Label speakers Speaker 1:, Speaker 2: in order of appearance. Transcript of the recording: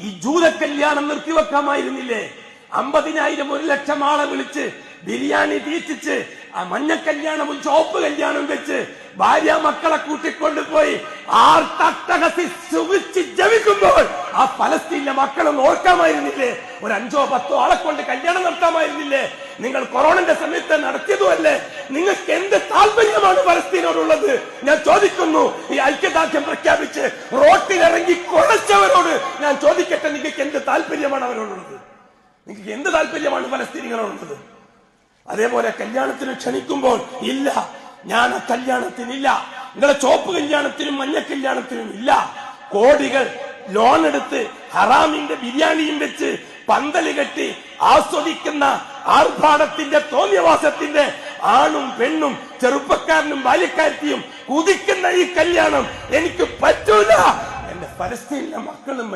Speaker 1: ഈ ജൂത കല്യാണം നിർത്തിവെക്കാമായിരുന്നില്ലേ? 50,000 1 ലക്ഷം ആളെ വിളിച്ച് ബിരിയാണി തീറ്റിച്ച് ആ മഞ്ഞ കല്യാണവും ചുവപ്പ് കല്യാണവും വെച്ച് ഭാര്യ മക്കളെ കൂട്ടിക്കൊണ്ടുപോയി ആർത്തട്ടഹസി സുഖിച്ച് ജപിക്കുമ്പോൾ ആ ഫലസ്തീനിലെ മക്കളൊന്ന് ഓർക്കാമായിരുന്നില്ലേ? ഒരു 5 or 10 ആളെ കൊണ്ട് കല്യാണം നടത്താമായിരുന്നില്ലേ? നിങ്ങൾ കൊറോണന്റെ സമയത്ത് നടത്തിയതുമല്ലേ? നിങ്ങൾക്ക് എന്ത് താല്പര്യമാണ് ഫലസ്തീനോടുള്ളത്? ഞാൻ ചോദിക്കുന്നു. ഈ ഐക്യദാർഢ്യം പ്രഖ്യാപിച്ച് റോട്ടിലിറങ്ങി കൊലച്ചവരോട് ഞാൻ ചോദിക്കട്ടെ, നിങ്ങൾക്ക് എന്ത് താല്പര്യമാണ് അവരോടുള്ളത്? നിങ്ങൾക്ക് എന്ത് താല്പര്യമാണ് ഫലസ്തീനികളോടുള്ളത്? അതേപോലെ കല്യാണത്തിന് ക്ഷണിക്കുമ്പോൾ ഇല്ല, ഞാൻ ആ കല്യാണത്തിനില്ല, നിങ്ങളെ ചോപ്പ് കല്യാണത്തിനും മഞ്ഞ കല്യാണത്തിനും ഇല്ല. കോടികൾ ലോൺ എടുത്ത് ഹറാമിന്റെ ബിരിയാണിയും വെച്ച് പന്തല് കെട്ടി ആസ്വദിക്കുന്ന ആർഭാടത്തിന്റെ തോന്നിയവാസത്തിന്റെ ആണും പെണ്ണും ചെറുപ്പക്കാരനും ബാല്യക്കാരത്തിയും കുതിക്കുന്ന ഈ കല്യാണം എനിക്ക് പറ്റൂല. എന്റെ ഫലസ്തീനിലെ മക്കളും